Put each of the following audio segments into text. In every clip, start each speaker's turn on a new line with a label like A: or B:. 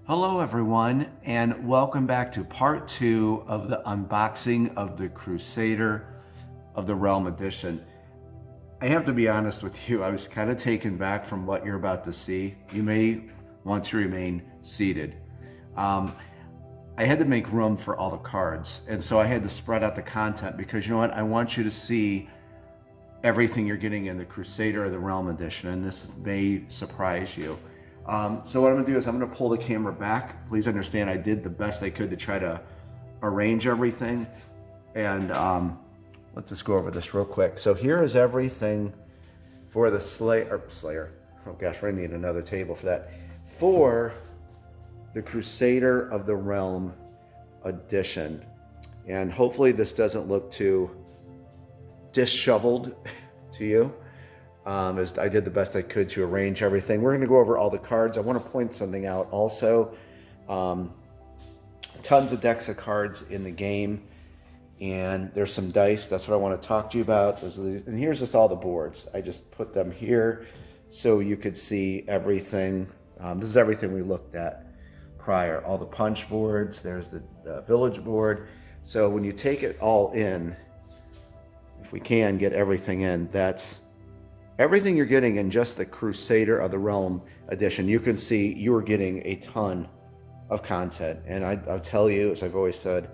A: Hello everyone, and welcome back to part 2 of the unboxing of the Crusader of the Realm edition. I have to be honest with you, I was kind of taken back from what you're about to see. You may want to remain seated. I had to make room for all the cards, and so I had to spread out the content because you know what? I want you to see everything you're getting in the Crusader of the Realm edition, and this may surprise you. So what I'm gonna do is I'm gonna pull the camera back. Please understand I did the best I could to try to arrange everything. And let's just go over this real quick. So here is everything for the Slayer. Oh gosh, we're gonna need another table for that. For the Crusader of the Realm edition. And hopefully this doesn't look too disheveled to you. As I did the best I could to arrange everything. We're going to go over all the cards. I want to point something out also. Tons of decks of cards in the game, and there's some dice. That's what I want to talk to you about. And here's just all the boards. I just put them here so you could see everything. This is everything we looked at prior. All the punch boards. There's the village board. So when you take it all in, if we can get everything in, that's everything you're getting in just the Crusader of the Realm edition. You can see you are getting a ton of content. And I'll tell you, as I've always said,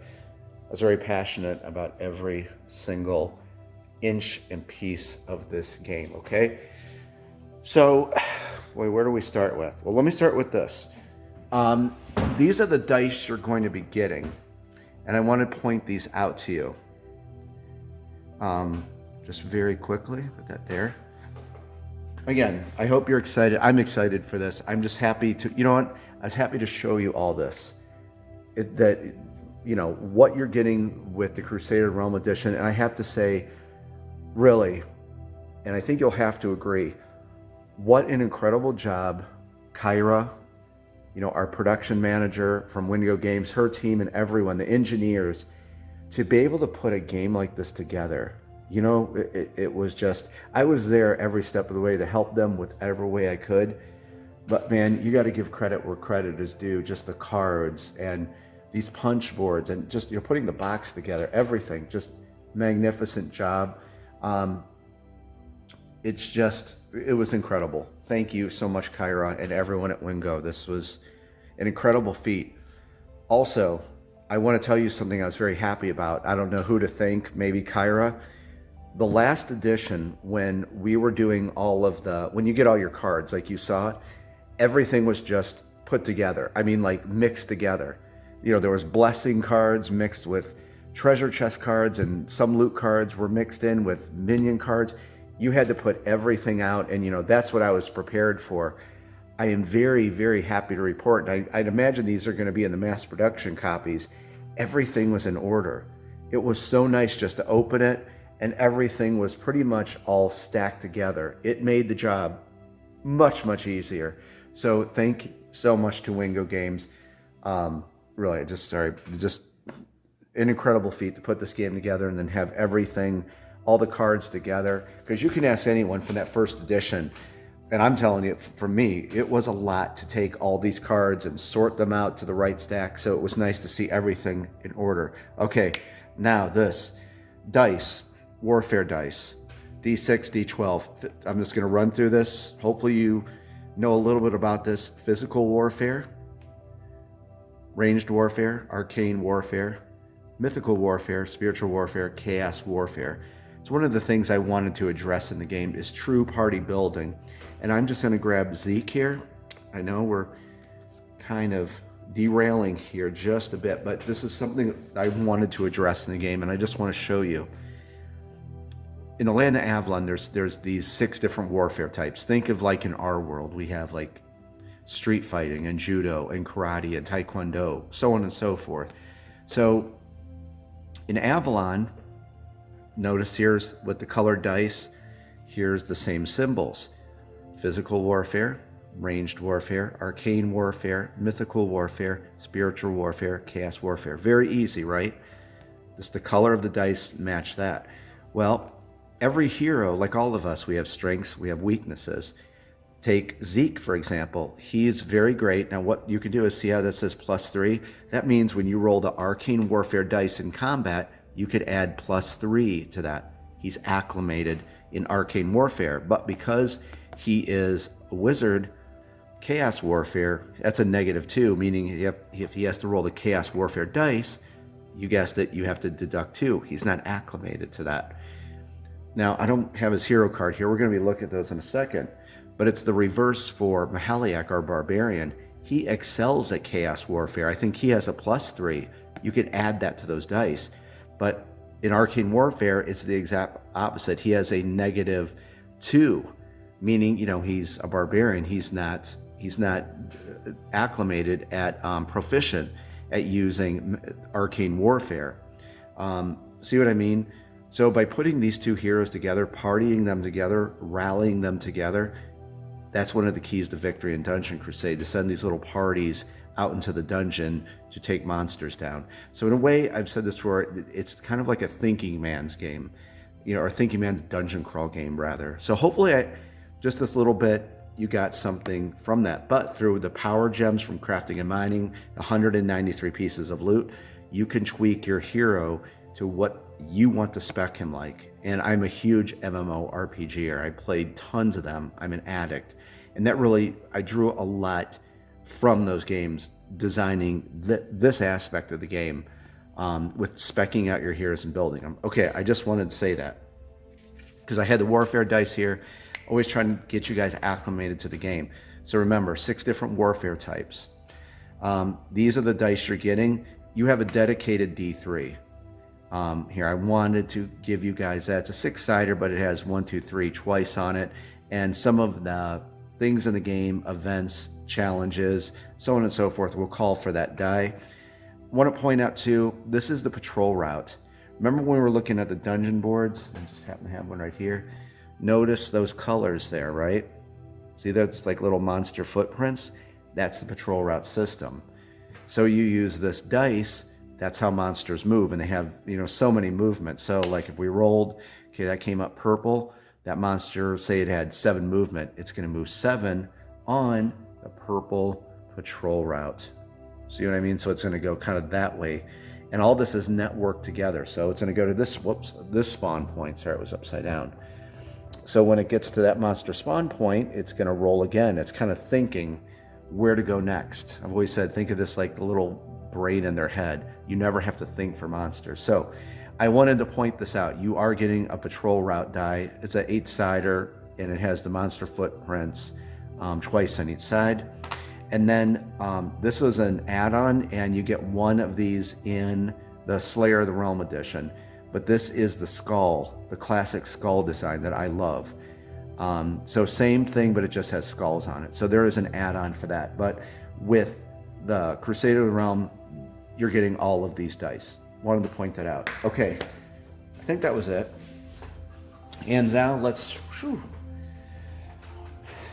A: I was very passionate about every single inch and piece of this game, okay? So, where do we start with? Well, let me start with this. These are the dice you're going to be getting. And I want to point these out to you. Just very quickly, put that there. Again, I hope you're excited. I'm excited for this. I'm just happy to, you know what? I was happy to show you all this. What you're getting with the Crusader Realm Edition. And I have to say, really, and I think you'll have to agree, what an incredible job Kyra, our production manager from WinGo Games, her team and everyone, the engineers, to be able to put a game like this together. It was just, I was there every step of the way to help them with every way I could. But man, you got to give credit where credit is due. Just the cards and these punch boards and just putting the box together, everything, just magnificent job. It was incredible. Thank you so much, Kyra, and everyone at WinGo. This was an incredible feat. Also, I want to tell you something I was very happy about. I don't know who to thank, maybe Kyra. The last edition, when we were doing when you get all your cards, like you saw, everything was just put together. I mean, like mixed together. There was blessing cards mixed with treasure chest cards, and some loot cards were mixed in with minion cards. You had to put everything out, and that's what I was prepared for. I am very, very happy to report, and I'd imagine these are going to be in the mass production copies. Everything was in order. It was so nice just to open it, and everything was pretty much all stacked together. It made the job much, much easier. So thank you so much to WinGo Games. Really, just an incredible feat to put this game together and then have everything, all the cards together. Because you can ask anyone from that first edition, and I'm telling you, for me, it was a lot to take all these cards and sort them out to the right stack. So it was nice to see everything in order. Okay, now this dice. Warfare dice, D6, D12. I'm just going to run through this. Hopefully you know a little bit about this. Physical warfare, ranged warfare, arcane warfare, mythical warfare, spiritual warfare, chaos warfare. It's one of the things I wanted to address in the game is true party building. And I'm just going to grab Zeke here. I know we're kind of derailing here just a bit, but this is something I wanted to address in the game, and I just want to show you. In the land of Avalon, there's these 6 different warfare types. Think of like in our world, we have like street fighting and judo and karate and taekwondo, so on and so forth. So in Avalon, notice here's with the colored dice, here's the same symbols. Physical warfare, ranged warfare, arcane warfare, mythical warfare, spiritual warfare, chaos warfare. Very easy, right? Just the color of the dice match that. Well, every hero, like all of us, we have strengths, we have weaknesses. Take Zeke, for example. He's very great. Now, what you can do is see how that says +3. That means when you roll the Arcane Warfare dice in combat, you could add +3 to that. He's acclimated in Arcane Warfare, but because he is a wizard, Chaos Warfare, that's a -2, meaning if he has to roll the Chaos Warfare dice, you guessed it, you have to deduct 2. He's not acclimated to that. Now, I don't have his hero card here. We're going to be looking at those in a second. But it's the reverse for Mahaliak, our barbarian. He excels at Chaos Warfare. I think he has a +3. You could add that to those dice. But in Arcane Warfare, it's the exact opposite. He has a -2, meaning, he's a barbarian. He's not acclimated at proficient at using Arcane Warfare. See what I mean? So by putting these two heroes together, partying them together, rallying them together, that's one of the keys to victory in Dungeon Crusade, to send these little parties out into the dungeon to take monsters down. So in a way, I've said this before, it's kind of like a thinking man's game, or thinking man's dungeon crawl game, rather. So hopefully, just this little bit, you got something from that. But through the power gems from crafting and mining, 193 pieces of loot, you can tweak your hero to what you want to spec him like. And I'm a huge MMO RPGer. I played tons of them. I'm an addict. And that really, I drew a lot from those games, designing this aspect of the game, with specking out your heroes and building them. Okay, I just wanted to say that, because I had the warfare dice here, always trying to get you guys acclimated to the game. So remember, 6 different warfare types. These are the dice you're getting. You have a dedicated D3. Here, I wanted to give you guys that. It's a 6-sider, but it has 1, 2, 3 twice on it. And some of the things in the game, events, challenges, so on and so forth, will call for that die. I want to point out too, this is the patrol route. Remember when we were looking at the dungeon boards? I just happen to have one right here. Notice those colors there, right? See, that's like little monster footprints. That's the patrol route system. So you use this dice, that's how monsters move, and they have, so many movements. So like if we rolled, okay, that came up purple, that monster, say it had 7 movement, it's going to move 7 on the purple patrol route. See what I mean? So it's going to go kind of that way. And all this is networked together. So it's going to go to this spawn point. Sorry, it was upside down. So when it gets to that monster spawn point, it's going to roll again. It's kind of thinking where to go next. I've always said, think of this like the little brain in their head. You never have to think for monsters. So I wanted to point this out. You are getting a patrol route die. It's an 8-sider, and it has the monster footprints twice on each side. And then this is an add-on, and you get one of these in the Slayer of the Realm edition. But this is the skull, the classic skull design that I love. So same thing, but it just has skulls on it. So there is an add-on for that. But with the Crusader of the Realm, you're getting all of these dice. Wanted to point that out. Okay, I think that was it. And now let's,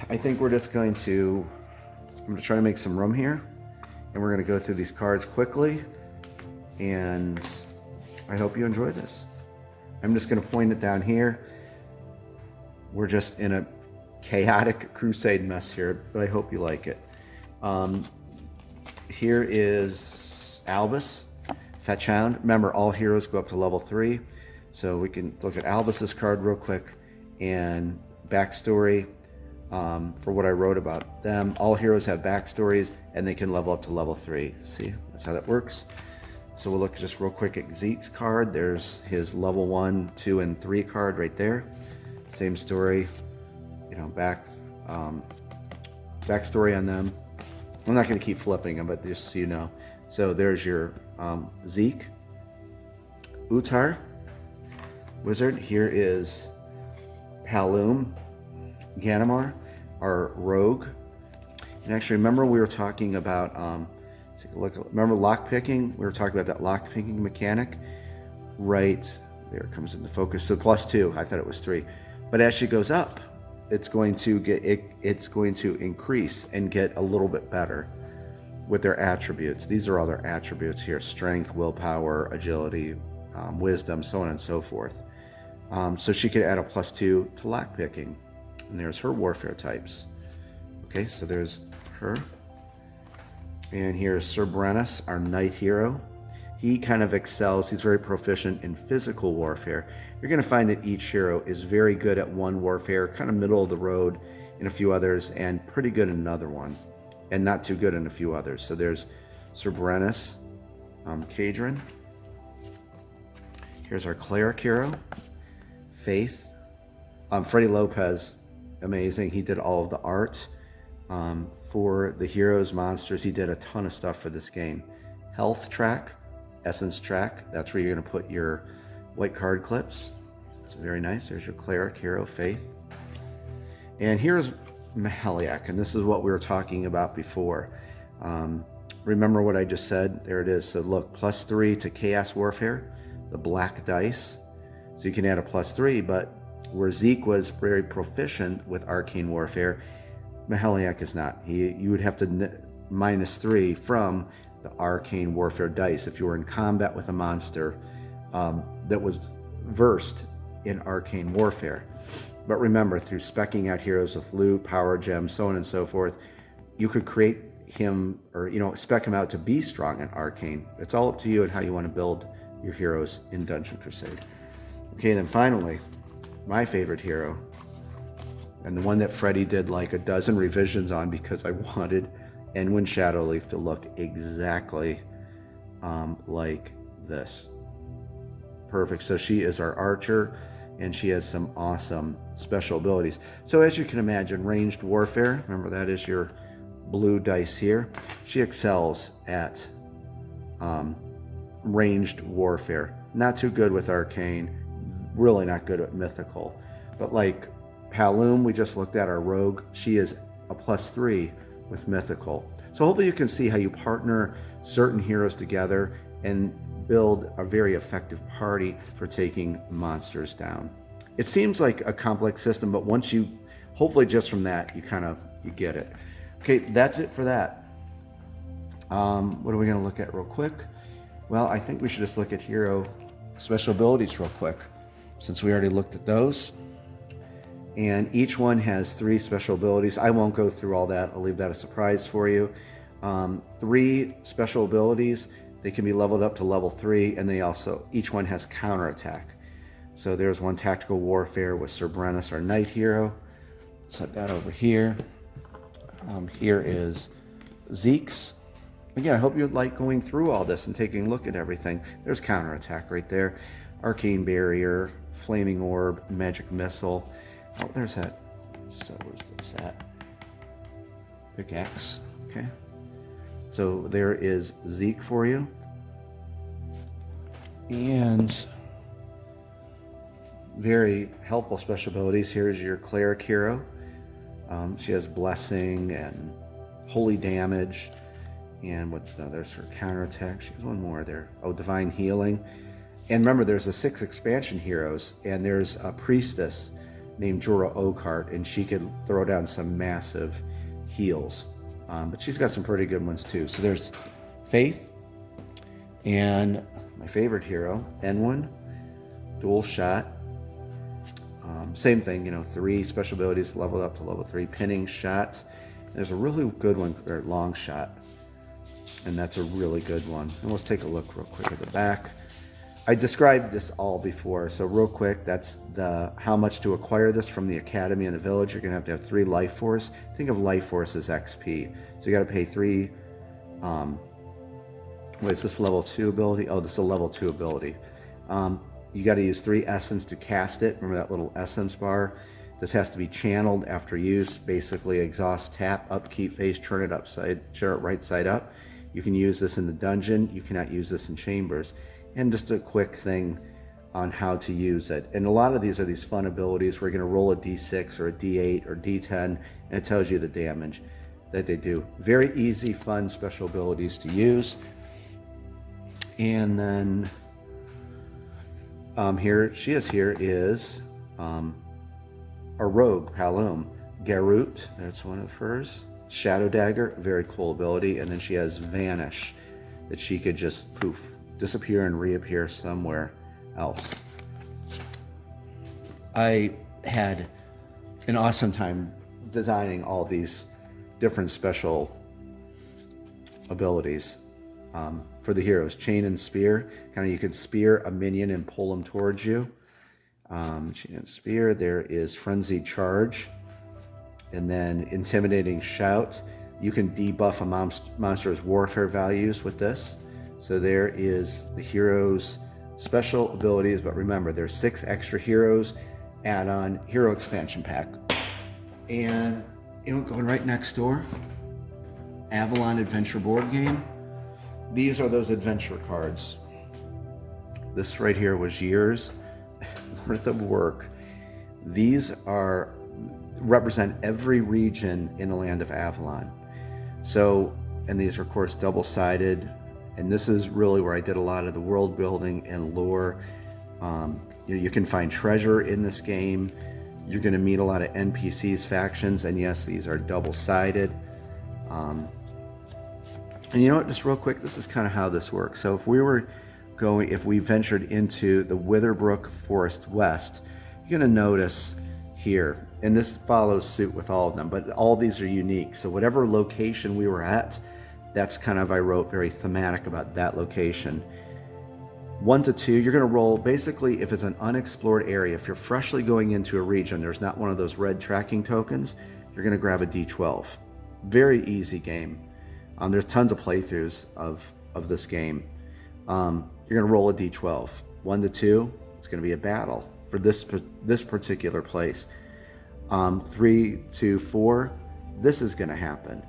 A: I think we're just going to, I'm going to try to make some room here, and we're going to go through these cards quickly, and I hope you enjoy this. I'm just going to point it down here. We're just in a chaotic Crusade mess here, but I hope you like it. Here is Albus, Fetch Hound. Remember, all heroes go up to level 3, so we can look at Albus's card real quick, and backstory. For what I wrote about them. All heroes have backstories, and they can level up to level 3. See, that's how that works. So we'll look just real quick at Zeke's card. There's his level 1, 2, and 3 card right there. Same story, backstory on them. I'm not going to keep flipping them, but just so you know. So there's your Zeke. Utar, wizard. Here is Halum. Ganimar, our rogue. And actually, remember we were talking about, take a look, remember lockpicking? We were talking about that lockpicking mechanic. Right, there it comes into focus. So +2, I thought it was 3. But as she goes up, it's going to increase and get a little bit better with their attributes. These are all their attributes here: strength, willpower, agility, wisdom, so on and so forth. So she could add a +2 to lockpicking. And there's her warfare types. Okay, so there's her. And here's Sir Brennus, our knight hero. He kind of excels. He's very proficient in physical warfare. You're going to find that each hero is very good at one warfare, kind of middle of the road in a few others, and pretty good in another one, and not too good in a few others. So there's Sir Brennus, Cadron. Here's our cleric hero, Faith. Freddie Lopez, amazing. He did all of the art for the heroes, monsters. He did a ton of stuff for this game. Health track, essence track. That's where you're going to put your white card clips. It's very nice. There's your cleric hero, Faith. And here's Maheliak, and this is what we were talking about before. Remember what I just said? There it is. So look, +3 to Chaos Warfare, the black dice. So you can add a +3, but where Zeke was very proficient with Arcane Warfare, Maheliak is not. You would have to -3 from the Arcane Warfare dice if you were in combat with a monster that was versed in Arcane Warfare. But remember, through speccing out heroes with loot, power gems, so on and so forth, you could create him, or spec him out to be strong in Arcane. It's all up to you and how you want to build your heroes in Dungeon Crusade. Okay, then finally, my favorite hero, and the one that Freddie did like a dozen revisions on because I wanted Enwyn Shadowleaf to look exactly like this. Perfect. So she is our archer, and she has some awesome special abilities. So as you can imagine, ranged warfare, remember that is your blue dice here, she excels at ranged warfare. Not too good with arcane, really not good at mythical. But like Halloum, we just looked at, our rogue, she is a +3 with mythical. So hopefully you can see how you partner certain heroes together and build a very effective party for taking monsters down. It seems like a complex system, but once you, hopefully just from that, you get it. Okay, that's it for that. What are we going to look at real quick? Well, I think we should just look at hero special abilities real quick, since we already looked at those. And each one has 3 special abilities. I won't go through all that. I'll leave that a surprise for you. 3 special abilities. They can be leveled up to level 3, and they also, each one has counterattack. So there's one tactical warfare with Sir Brennus, our knight hero. Set that over here. Here is Zeke's. Again, I hope you like going through all this and taking a look at everything. There's counterattack right there. Arcane barrier, flaming orb, magic missile. Oh, there's that. Where's this at? Pickaxe. Okay. So there is Zeke for you. And very helpful special abilities. Here's your cleric hero. She has blessing and holy damage. And there's her counterattack. She has one more there. Oh, divine healing. And remember, there's the 6 expansion heroes, and there's a priestess named Jorah Oakheart, and she could throw down some massive heals. But she's got some pretty good ones too. So there's Faith, and my favorite hero, Enwyn, dual shot. Same thing, 3 special abilities leveled up to level 3, pinning shots. There's a really good one, or long shot, and that's a really good one. And let's take a look real quick at the back. I described this all before, so real quick, that's how much to acquire this from the academy and the village. You're gonna have 3 life force. Think of life force as XP. So you gotta pay 3, wait, is this level 2 ability? Oh, this is a level 2 ability. You gotta use 3 essence to cast it. Remember that little essence bar? This has to be channeled after use. Basically, exhaust, tap, upkeep phase, turn it right side up. You can use this in the dungeon. You cannot use this in chambers. And just a quick thing on how to use it. And a lot of these are these fun abilities where you're going to roll a d6 or a d8 or d10, and it tells you the damage that they do. Very easy, fun special abilities to use. And then here is a rogue, Halloum. Garut, that's one of hers. Shadow Dagger, very cool ability. And then she has Vanish, that she could just poof, disappear and reappear somewhere else. I had an awesome time designing all these different special abilities for the heroes. Chain and spear, kind of you could spear a minion and pull them towards you. Chain and spear. There is frenzied charge, and then intimidating shout. You can debuff a monster's warfare values with this. So there is the heroes' special abilities, but remember there's 6 extra heroes add-on hero expansion pack. And going right next door, Avalon Adventure board game. These are those adventure cards. This right here was years worth of work. These represent every region in the land of Avalon. So, and these are of course double-sided, and this is really where I did a lot of the world building and lore. You can find treasure in this game. You're going to meet a lot of NPCs, factions, and yes, these are double-sided. And you know what, just real quick, this is kind of how this works. So if we ventured into the Witherbrook Forest West, you're going to notice here, and this follows suit with all of them, but all these are unique. So whatever location we were at, that's kind of, I wrote very thematic about that location. 1 to 2, you're going to roll, basically, if it's an unexplored area, if you're freshly going into a region, there's not one of those red tracking tokens, you're going to grab a D12. Very easy game. There's tons of playthroughs of this game. You're going to roll a D12. 1 to 2, it's going to be a battle for this particular place. 3 to 4, this is going to happen.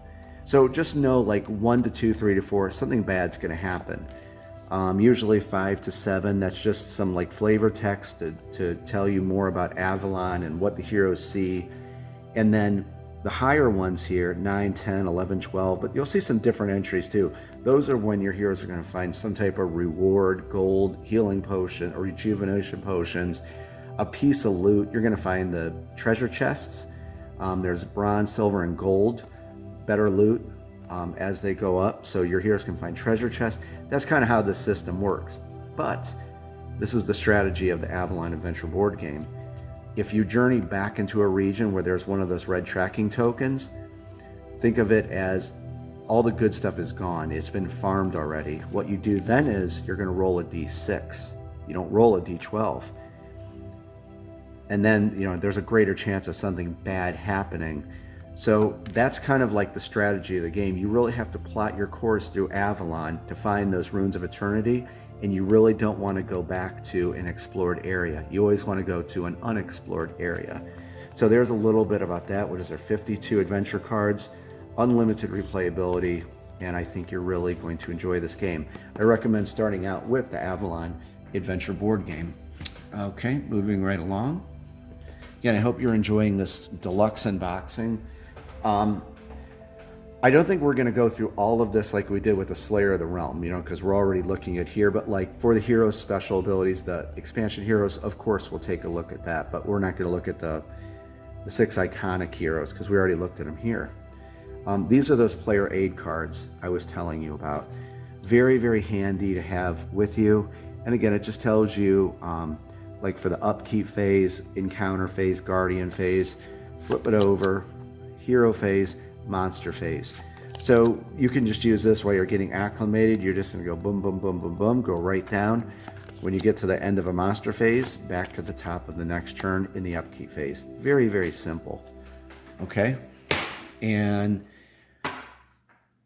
A: So just know, like 1 to 2, 3 to 4, something bad's going to happen. Usually 5 to 7, that's just some like flavor text to tell you more about Avalon and what the heroes see. And then the higher ones here, 9, 10, 11, 12, but you'll see some different entries too. Those are when your heroes are going to find some type of reward, gold, healing potion, or rejuvenation potions, a piece of loot. You're going to find the treasure chests. There's bronze, silver, and gold, better loot as they go up. So your heroes can find treasure chests. That's kind of how this system works. But this is the strategy of the Avalon Adventure board game. If you journey back into a region where there's one of those red tracking tokens, think of it as all the good stuff is gone. It's been farmed already. What you do then is you're going to roll a D6. You don't roll a D12. And then, there's a greater chance of something bad happening. So that's kind of like the strategy of the game. You really have to plot your course through Avalon to find those runes of eternity, and you really don't want to go back to an explored area. You always want to go to an unexplored area. So there's a little bit about that. What is there? 52 adventure cards, unlimited replayability, and I think you're really going to enjoy this game. I recommend starting out with the Avalon Adventure board game. Okay, moving right along. Again, I hope you're enjoying this deluxe unboxing. I don't think we're going to go through all of this like we did with the Slayer of the Realm, because we're already looking at here. But like for the heroes' special abilities, the expansion heroes, of course, we'll take a look at that. But we're not going to look at the 6 iconic heroes because we already looked at them here. These are those player aid cards I was telling you about. Very, very handy to have with you. And again, it just tells you, like for the upkeep phase, encounter phase, guardian phase, flip it over, hero phase, monster phase. So you can just use this while you're getting acclimated. You're just going to go boom, boom, boom, boom, boom, go right down. When you get to the end of a monster phase, back to the top of the next turn in the upkeep phase. Very, very simple. Okay. And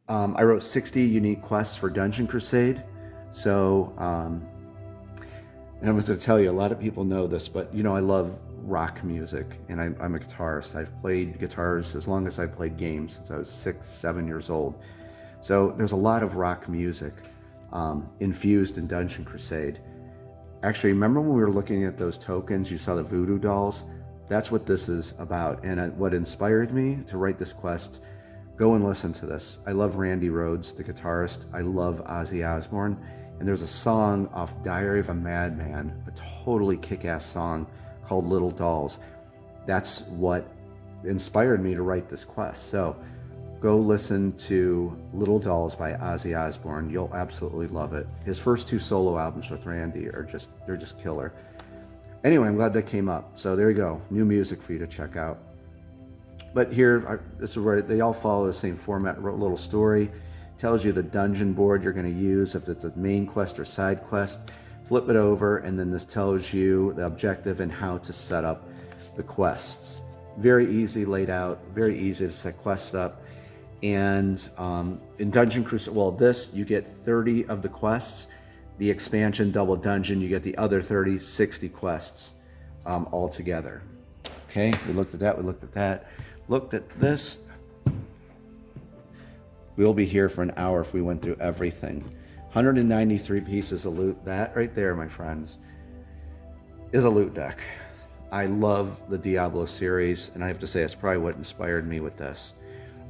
A: I wrote 60 unique quests for Dungeon Crusade. So, and I was going to tell you, a lot of people know this, but I love rock music, and I'm a guitarist. I've played guitars as long as I've played games, since I was 6, 7 years old. So there's a lot of rock music infused in Dungeon Crusade. Actually, remember when we were looking at those tokens, you saw the voodoo dolls? That's what this is about. And what inspired me to write this quest, go and listen to this. I love Randy Rhoads, the guitarist. I love Ozzy Osbourne. And there's a song off Diary of a Madman, a totally kick-ass song called Little Dolls. That's what inspired me to write this quest. So go listen to Little Dolls by Ozzy Osbourne. You'll absolutely love it. His first 2 solo albums with Randy they're just killer. Anyway, I'm glad that came up. So there you go. New music for you to check out. But here, this is where they all follow the same format. Wrote a little story, tells you the dungeon board you're going to use, if it's a main quest or side quest. Flip it over, and then this tells you the objective and how to set up the quests. Very easy laid out, very easy to set quests up. And in Dungeon Crusade, well, this, you get 30 of the quests. The expansion Double Dungeon, you get the other 30, 60 quests all together. Okay, we looked at that, we looked at that. Looked at this. We'll be here for an hour if we went through everything. 193 pieces of loot. That right there, my friends, is a loot deck. I love the Diablo series, and I have to say it's probably what inspired me with this.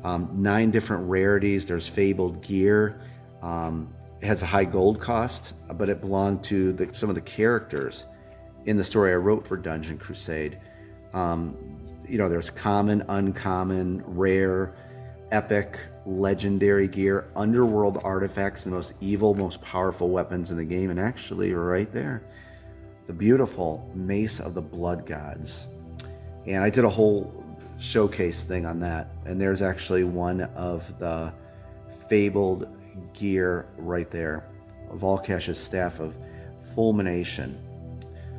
A: 9 different rarities. There's fabled gear. It has a high gold cost, but it belonged to some of the characters in the story I wrote for Dungeon Crusade. You know, there's common, uncommon, rare, epic, legendary gear, underworld artifacts, the most evil, most powerful weapons in the game, and actually right there, the beautiful Mace of the Blood Gods. And I did a whole showcase thing on that, and there's actually one of the fabled gear right there, Volkash's Staff of Fulmination.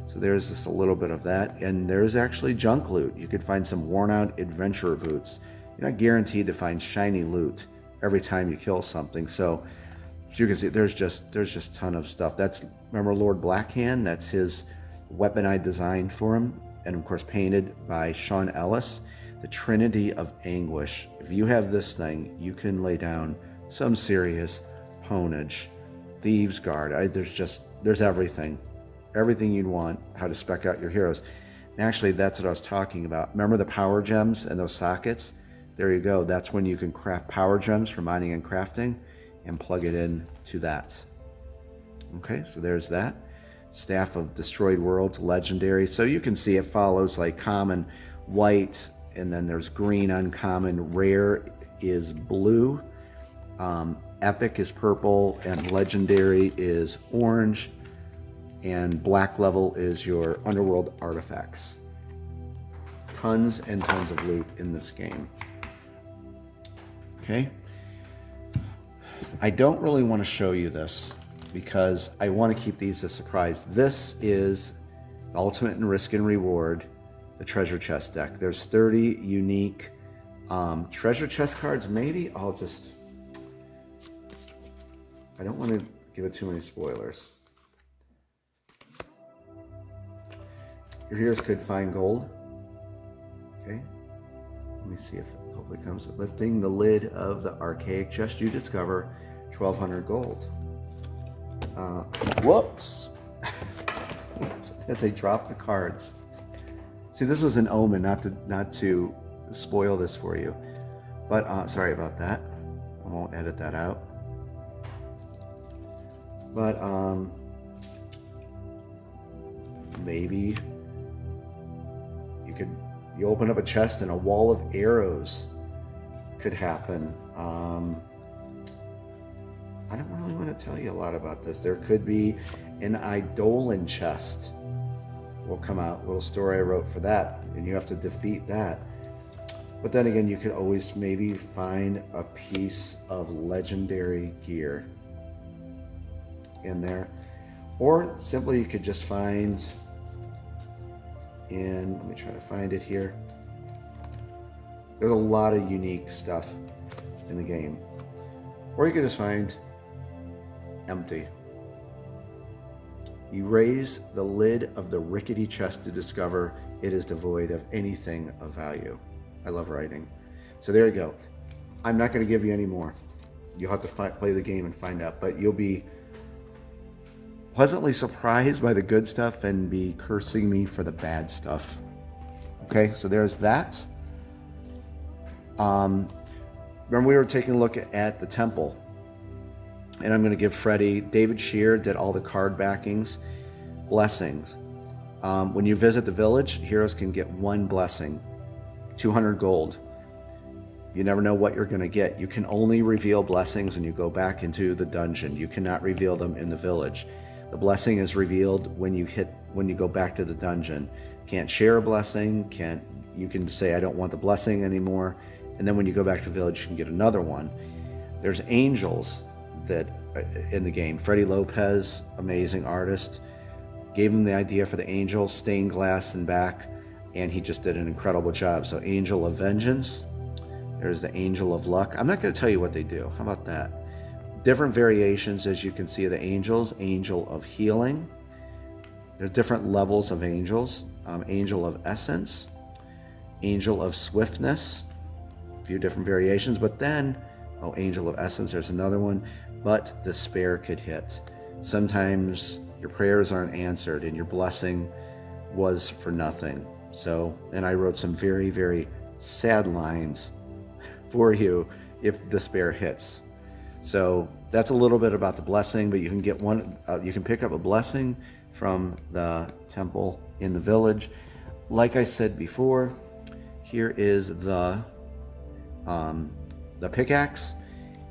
A: So there's just a little bit of that, and there's actually junk loot. You could find some worn out adventurer boots. You're not guaranteed to find shiny loot every time you kill something. So as you can see, there's just a ton of stuff. That's, remember Lord Blackhand? That's his weapon I designed for him, and of course painted by Sean Ellis. The Trinity of Anguish. If you have this thing, you can lay down some serious ponage. Thieves Guard. There's everything. Everything you'd want, how to spec out your heroes. And actually, that's what I was talking about. Remember the power gems and those sockets? There you go. That's when you can craft power gems for mining and crafting and plug it in to that. Okay, so there's that. Staff of Destroyed Worlds, legendary. So you can see it follows like common, white, and then there's green, uncommon. Rare is blue. Epic is purple, and legendary is orange. And black level is your underworld artifacts. Tons and tons of loot in this game. Okay. I don't really want to show you this because I want to keep these a surprise. This is the Ultimate in Risk and Reward, the treasure chest deck. There's 30 unique treasure chest cards. Maybe I don't want to give it too many spoilers. Your heroes could find gold. Okay. Let me see if it hopefully comes with lifting the lid of the archaic chest. You discover 1,200 gold. Whoops. As I drop the cards. See, this was an omen, not to spoil this for you. But sorry about that. I won't edit that out. But maybe you open up a chest and a wall of arrows could happen. I don't really want to tell you a lot about this. There could be an Eidolon chest will come out. A little story I wrote for that, and you have to defeat that. But then again, you could always maybe find a piece of legendary gear in there. Or simply you could just find let me try to find it here. There's a lot of unique stuff in the game. Or you could just find empty. You raise the lid of the rickety chest to discover it is devoid of anything of value. I love writing. So there you go. I'm not going to give you any more. You'll have to play the game and find out, but you'll be pleasantly surprised by the good stuff and be cursing me for the bad stuff. Okay, so there's that. Remember we were taking a look at the temple, and I'm going to give Freddie, David Shear did all the card backings, blessings. When you visit the village, heroes can get 1 blessing, 200 gold. You never know what you're going to get. You can only reveal blessings when you go back into the dungeon. You cannot reveal them in the village. The blessing is revealed when you go back to the dungeon. Can't share a blessing, can't you can say, I don't want the blessing anymore. And then when you go back to the village, you can get another one. There's angels that in the game. Freddie Lopez, amazing artist, gave him the idea for the angel, stained glass and back, and he just did an incredible job. So Angel of Vengeance, there's the Angel of Luck. I'm not going to tell you what they do. How about that? Different variations, as you can see, of the angels. Angel of Healing. There's different levels of angels. Angel of Essence, Angel of Swiftness, a few different variations, but then, Angel of Essence, there's another one, but despair could hit. Sometimes your prayers aren't answered and your blessing was for nothing. So, and I wrote some very, very sad lines for you if despair hits. So that's a little bit about the blessing, but you can get one, you can pick up a blessing from the temple in the village. Like I said before, here is the pickaxe,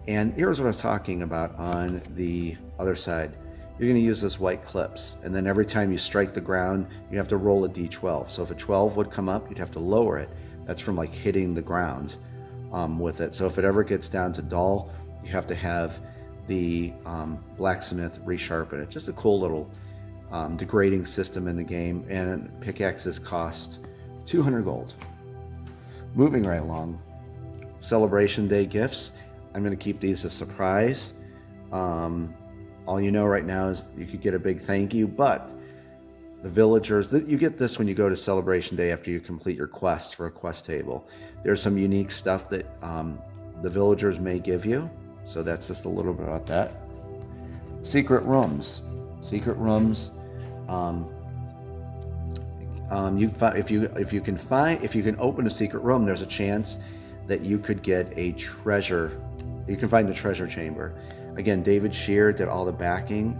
A: and here's what I was talking about on the other side. You're going to use this white clips, and then every time you strike the ground, you have to roll a d12. So if a 12 would come up, you'd have to lower it. That's from like hitting the ground with it. So if it ever gets down to dull, you have to have the blacksmith resharpen it. Just a cool little degrading system in the game, and pickaxes cost 200 gold. Moving right along, Celebration Day gifts. I'm going to keep these a surprise. All you know right now is you could get a big thank you, but the villagers, you get this when you go to Celebration Day after you complete your quest for a quest table. There's some unique stuff that the villagers may give you, so that's just a little bit about that. Secret rooms. Secret rooms. If you can open a secret room, there's a chance that you could get a treasure. You can find a treasure chamber. Again, David Shear did all the backing,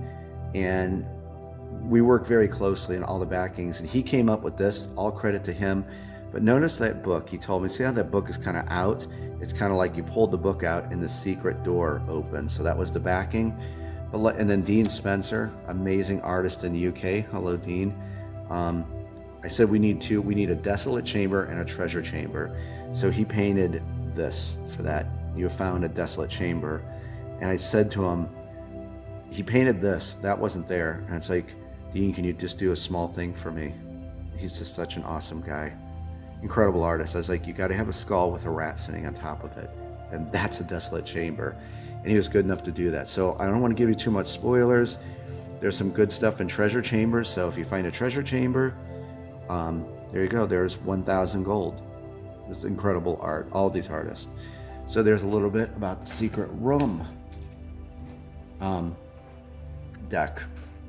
A: and we worked very closely in all the backings, and he came up with this. All credit to him. But notice that book. He told me, see how that book is kind of out? It's kind of like you pulled the book out and the secret door opened. So that was the backing. And then Dean Spencer, amazing artist in the UK. Hello, Dean. I said we need a desolate chamber and a treasure chamber. So he painted this for that. You have found a desolate chamber. And I said to him, he painted this, that wasn't there. And it's like, Dean, can you just do a small thing for me? He's just such an awesome guy. Incredible artist. I was like, you got to have a skull with a rat sitting on top of it. And that's a desolate chamber. And he was good enough to do that. So I don't want to give you too much spoilers. There's some good stuff in treasure chambers. So if you find a treasure chamber, there you go. There's 1,000 gold. It's incredible art, all these artists. So there's a little bit about the secret room deck.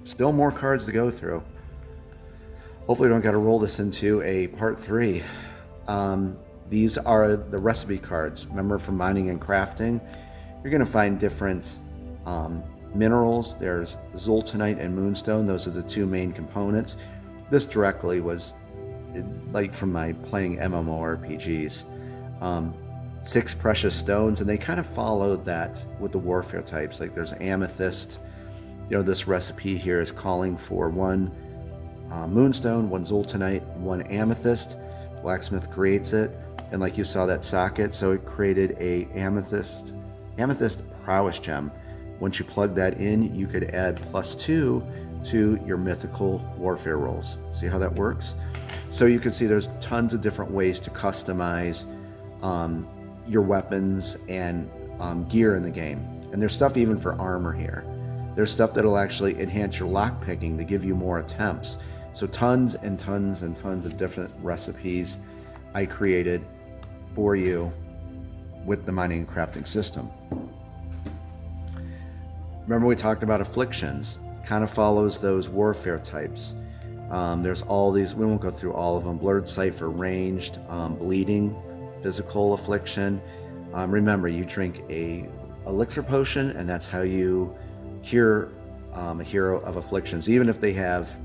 A: Still more cards to go through. Hopefully we don't got to roll this into a part 3. These are the recipe cards. Remember, from mining and crafting, you're going to find different minerals. There's Zoltanite and Moonstone. Those are the two main components. This directly was like from my playing MMORPGs. 6 precious stones, and they kind of followed that with the warfare types. Like there's amethyst. You know, this recipe here is calling for 1 moonstone, 1 zoltanite, 1 amethyst. Blacksmith creates it, and like you saw that socket, so it created a amethyst prowess gem. Once you plug that in, you could add +2 to your mythical warfare rolls. See how that works? So you can see there's tons of different ways to customize your weapons and gear in the game. And there's stuff even for armor here. There's stuff that'll actually enhance your lockpicking to give you more attempts. So tons and tons and tons of different recipes I created for you with the mining and crafting system. Remember we talked about afflictions. Kind of follows those warfare types. There's all these, we won't go through all of them. Blurred sight for ranged, bleeding, physical affliction. Remember, you drink a elixir potion, and that's how you cure a hero of afflictions. Even if they have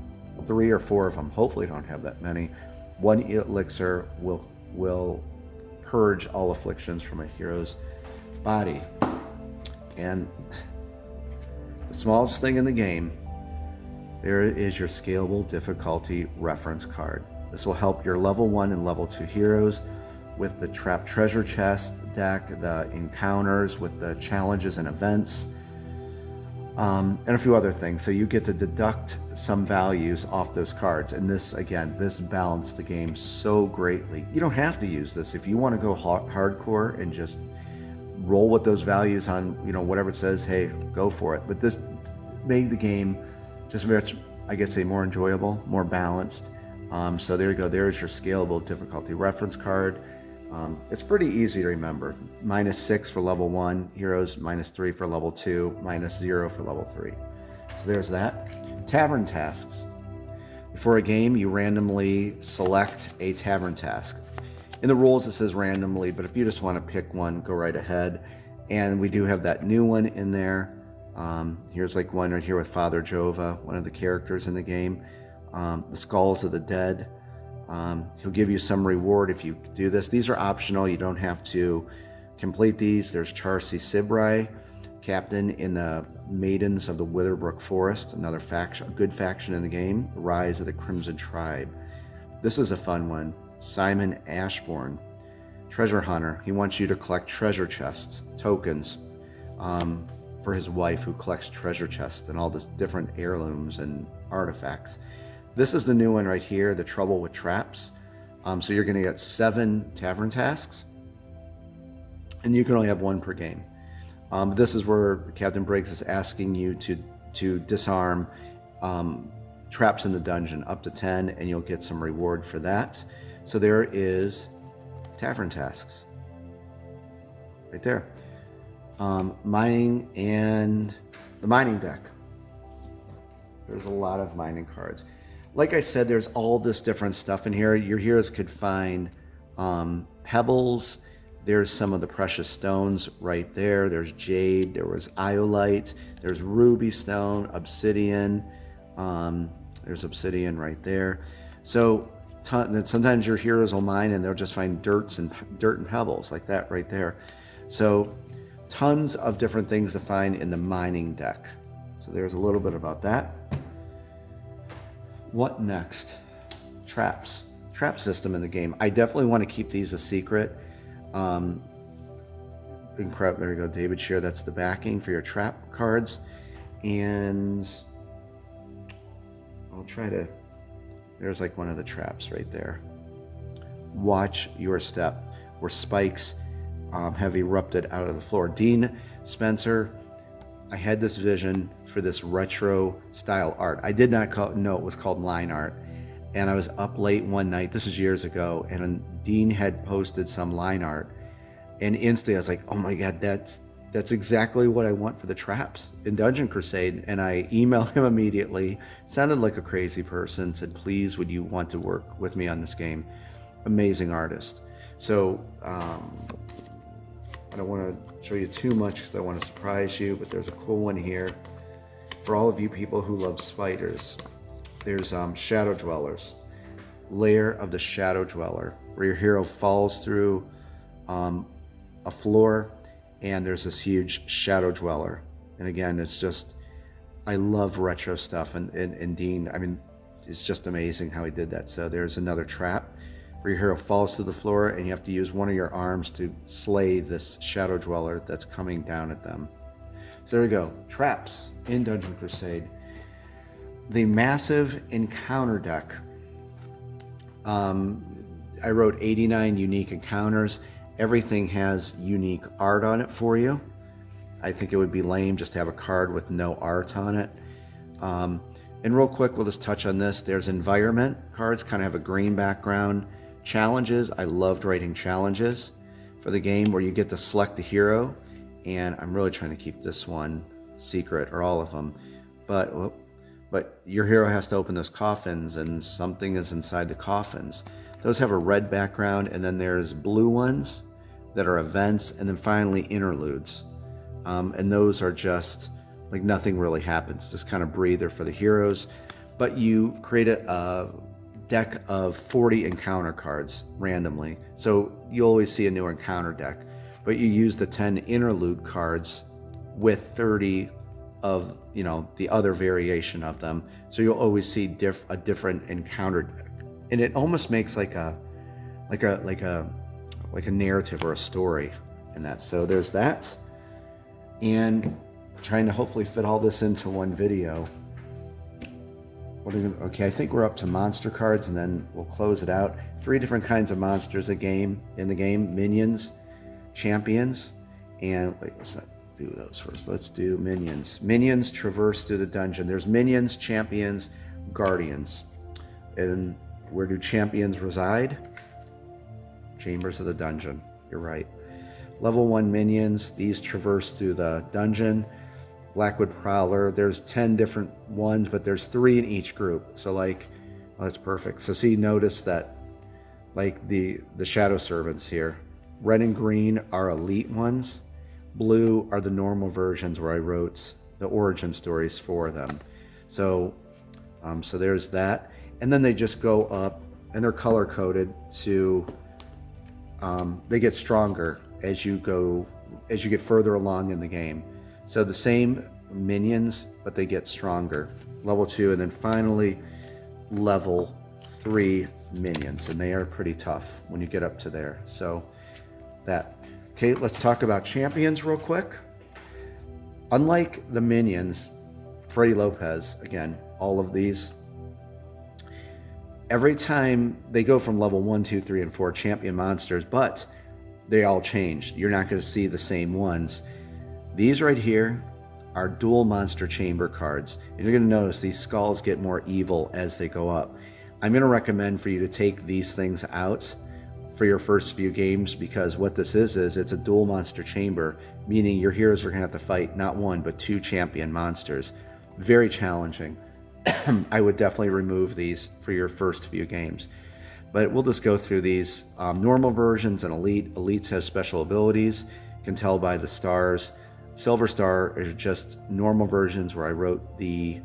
A: 3 or 4 of them, hopefully don't have that many, 1 elixir will purge all afflictions from a hero's body. And the smallest thing in the game, there is your Scalable Difficulty reference card. This will help your level 1 and level 2 heroes with the trap treasure chest deck, the encounters with the challenges and events, and a few other things. So you get to deduct some values off those cards. And this, again, this balanced the game so greatly. You don't have to use this. If you want to go hardcore and just roll with those values on, whatever it says, hey, go for it. But this made the game just very, I guess, more enjoyable, more balanced. So there you go. There's your scalable difficulty reference card. It's pretty easy to remember. -6 for level 1 heroes, -3 for level 2, -0 for level 3. So there's that. Tavern Tasks. Before a game, you randomly select a Tavern Task. In the rules, it says randomly, but if you just want to pick one, go right ahead. And we do have that new one in there. Here's like one right here with Father Jova, one of the characters in the game. The Skulls of the Dead. He'll give you some reward if you do this. These are optional. You don't have to complete these. There's Charcy Sibrai, captain in the Maidens of the Witherbrook Forest, another faction, a good faction in the game. The Rise of the Crimson Tribe. This is a fun one. Simon Ashbourne, treasure hunter. He wants you to collect treasure chests, tokens, for his wife who collects treasure chests and all this different heirlooms and artifacts. This is the new one right here, the Trouble with Traps. So you're going to get 7 Tavern Tasks, and you can only have 1 per game. This is where Captain Briggs is asking you to disarm traps in the dungeon, up to 10, and you'll get some reward for that. So there is Tavern Tasks right there. Mining and the mining deck. There's a lot of mining cards. Like I said, there's all this different stuff in here. Your heroes could find pebbles. There's some of the precious stones right there. There's jade. There was iolite. There's ruby stone, obsidian. There's obsidian right there. So sometimes your heroes will mine and they'll just find dirt and pebbles like that right there. So tons of different things to find in the mining deck. So there's a little bit about that. What next? Traps. Trap system in the game. I definitely want to keep these a secret. Incredible. There you go, David Shear. That's the backing for your trap cards. And I'll try to... There's like one of the traps right there. Watch your step, where spikes have erupted out of the floor. Dean Spencer, I had this vision for this retro style art. I did not know it was called line art. And I was up late one night, this is years ago, and Dean had posted some line art. And instantly I was like, oh my God, that's exactly what I want for the traps in Dungeon Crusade. And I emailed him immediately, sounded like a crazy person, said, please, would you want to work with me on this game? Amazing artist. So I don't want to show you too much because I want to surprise you, but there's a cool one here. For all of you people who love spiders, there's Shadow Dwellers. Lair of the Shadow Dweller, where your hero falls through a floor, and there's this huge Shadow Dweller. And again, it's just, I love retro stuff, and Dean, I mean, it's just amazing how he did that. So there's another trap where your hero falls to the floor, and you have to use one of your arms to slay this Shadow Dweller that's coming down at them. So there we go, traps in Dungeon Crusade. The massive encounter deck. I wrote 89 unique encounters. Everything has unique art on it for you. I think it would be lame just to have a card with no art on it. And real quick, we'll just touch on this. There's environment cards, kind of have a green background. Challenges, I loved writing challenges for the game where you get to select a hero. And I'm really trying to keep this one secret, or all of them. But your hero has to open those coffins, and something is inside the coffins. Those have a red background, and then there's blue ones that are events, and then finally interludes. And those are just like nothing really happens, just kind of breather for the heroes. But you create a deck of 40 encounter cards randomly. So you always see a new encounter deck, but you use the 10 interlude cards with 30 of, the other variation of them. So you'll always see a different encounter deck. and it almost makes like a narrative or a story in that. So there's that, and trying to hopefully fit all this into one video. Okay, I think we're up to monster cards, and then we'll close it out. 3 different kinds of monsters in the game: minions, champions, and let's not do those first. Let's do minions. Minions traverse through the dungeon. There's minions, champions, guardians. And where do champions reside? Chambers of the dungeon. You're right. Level 1 minions, these traverse through the dungeon. Blackwood Prowler, there's 10 different ones, but there's 3 in each group. So like, oh, that's perfect. So see, notice that like the Shadow Servants here, red and green are elite ones. Blue are the normal versions where I wrote the origin stories for them. So, so there's that. And then they just go up, and they're color coded to, they get stronger as you get further along in the game. So the same minions, but they get stronger. Level 2, and then finally level 3 minions, and they are pretty tough when you get up to there. So that. Okay, let's talk about champions real quick. Unlike the minions, Freddy Lopez, again, all of these, every time they go from level 1, 2, 3, and 4 champion monsters, but they all change. You're not going to see the same ones. These right here are dual monster chamber cards. And you're going to notice these skulls get more evil as they go up. I'm going to recommend for you to take these things out for your first few games, because what this is it's a dual monster chamber, meaning your heroes are going to have to fight not 1 but 2 champion monsters. Very challenging. I would definitely remove these for your first few games. But we'll just go through these normal versions and elite. Elites have special abilities. You can tell by the stars. Silver Star is just normal versions where I wrote the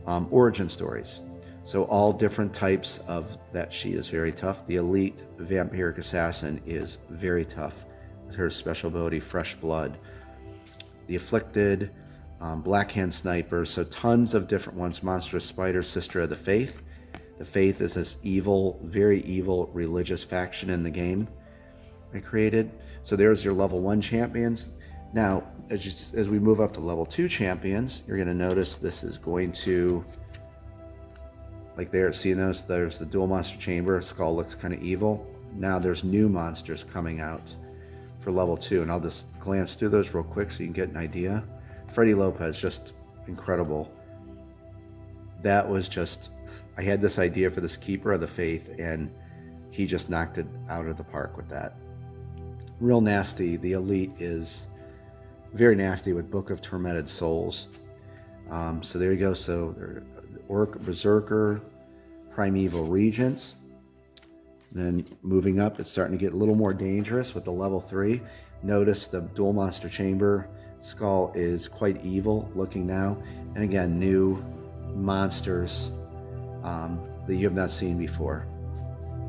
A: origin stories. So all different types of that. She is very tough. The elite vampiric assassin is very tough with her special ability, Fresh Blood. The afflicted, Black Hand Sniper. So tons of different ones. Monstrous Spider, Sister of the Faith. The Faith is this evil, very evil religious faction in the game I created. So there's your level 1 champions. Now, as we move up to level 2 champions, you're going to notice this is going to, like there, see, notice there's the dual monster chamber. Skull looks kind of evil. Now there's new monsters coming out for level 2, and I'll just glance through those real quick so you can get an idea. Freddy Lopez, just incredible. That was just, I had this idea for this Keeper of the Faith, and he just knocked it out of the park with that. Real nasty. The elite is very nasty with Book of Tormented Souls. So there you go. So Orc, Berserker, Primeval Regents. Then moving up, it's starting to get a little more dangerous with the level 3. Notice the dual monster chamber skull is quite evil looking now. And again, new monsters that you have not seen before.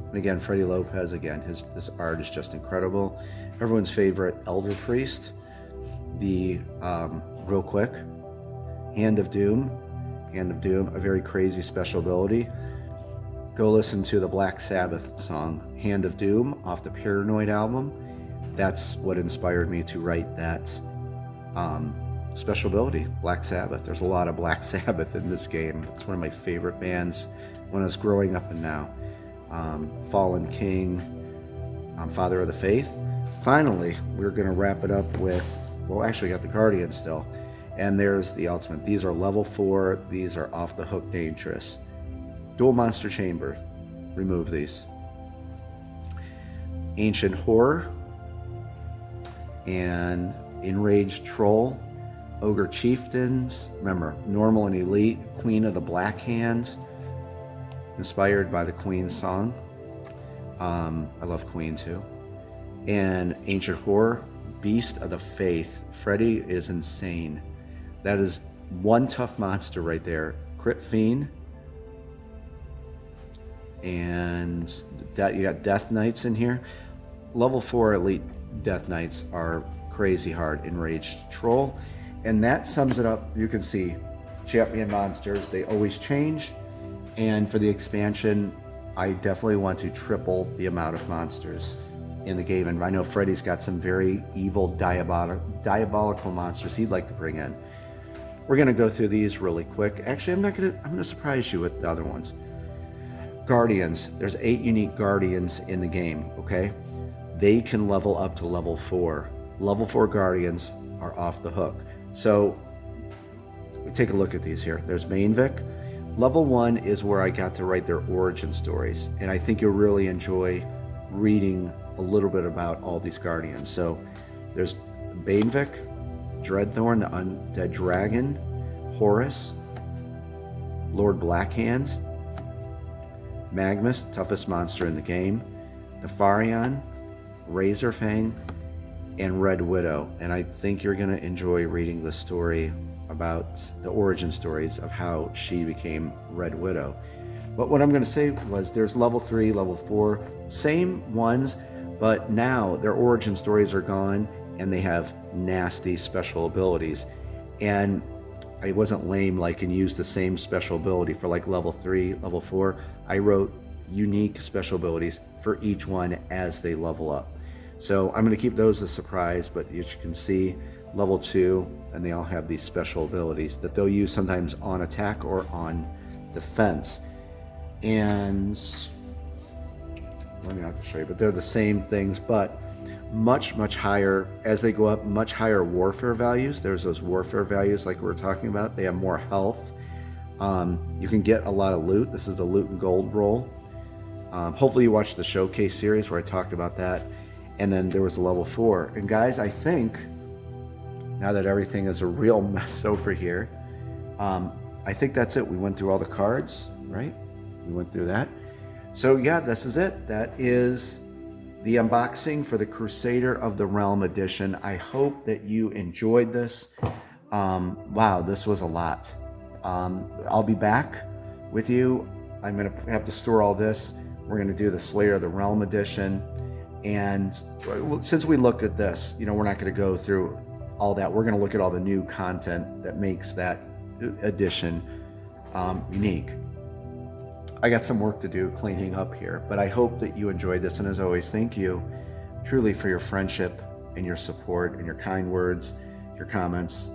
A: And again, Freddy Lopez, again, this art is just incredible. Everyone's favorite Elder Priest. The, real quick, Hand of Doom, a very crazy special ability. Go listen to the Black Sabbath song, Hand of Doom, off the Paranoid album. That's what inspired me to write that special ability, Black Sabbath. There's a lot of Black Sabbath in this game. It's one of my favorite bands when I was growing up and now. Fallen King, Father of the Faith. Finally, we're going to wrap it up with, well, actually we got the Guardian still. And there's the ultimate. These are level 4. These are off the hook dangerous. Dual monster chamber. Remove these. Ancient Horror. And Enraged Troll. Ogre Chieftains. Remember, normal and elite. Queen of the Black Hands. Inspired by the Queen song. I love Queen too. And Ancient Horror. Beast of the Faith. Freddy is insane. That is one tough monster right there. Crit Fiend. And you got Death Knights in here. Level 4 elite Death Knights are crazy hard. Enraged Troll. And that sums it up. You can see champion monsters, they always change. And for the expansion, I definitely want to triple the amount of monsters in the game. And I know Freddy's got some very evil, diabolical monsters he'd like to bring in. We're gonna go through these really quick. Actually, I'm gonna surprise you with the other ones. Guardians, there's 8 unique Guardians in the game, okay? They can level up to level 4. Level 4 Guardians are off the hook. So, take a look at these here. There's Mainvic. Level 1 is where I got to write their origin stories, and I think you'll really enjoy reading a little bit about all these Guardians. So, there's Banevic, Dreadthorn, the Undead Dragon, Horus, Lord Blackhand, Magmus, toughest monster in the game, Nefarion, Razorfang, and Red Widow. And I think you're going to enjoy reading the story about the origin stories of how she became Red Widow. But what I'm going to say was there's level 3, level 4, same ones, but now their origin stories are gone and they have nasty special abilities. And I wasn't lame like and used the same special ability for like level 3, level 4. I wrote unique special abilities for each one as they level up. So I'm going to keep those a surprise, but as you can see, level 2, and they all have these special abilities that they'll use sometimes on attack or on defense. And let me not show you, but they're the same things, but much higher as they go up, much higher warfare values. There's those warfare values like we were talking about. They have more health. You can get a lot of loot. This is the loot and gold roll. Hopefully you watched the showcase series where I talked about that. And then there was a level 4. And guys, I think now that everything is a real mess over here, I think that's it. We went through all the cards, right? We went through that. So yeah, this is it. That is the unboxing for the Crusader of the Realm edition. I hope that you enjoyed this. Wow, this was a lot. I'll be back with you. I'm going to have to store all this. We're going to do the Slayer of the Realm edition. And since we looked at this, you know, we're not going to go through all that. We're going to look at all the new content that makes that edition unique. I got some work to do cleaning up here, but I hope that you enjoyed this. And as always, thank you truly for your friendship and your support and your kind words, your comments.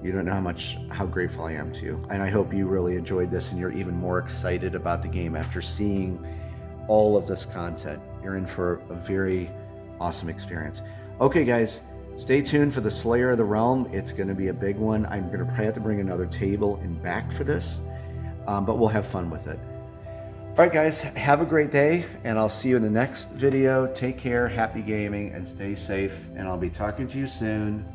A: You don't know how grateful I am to you. And I hope you really enjoyed this and you're even more excited about the game after seeing all of this content. You're in for a very awesome experience. Okay, guys, stay tuned for the Slayer of the Realm. It's going to be a big one. I'm going to probably have to bring another table and back for this, but we'll have fun with it. All right, guys, have a great day, and I'll see you in the next video. Take care, happy gaming, and stay safe, and I'll be talking to you soon.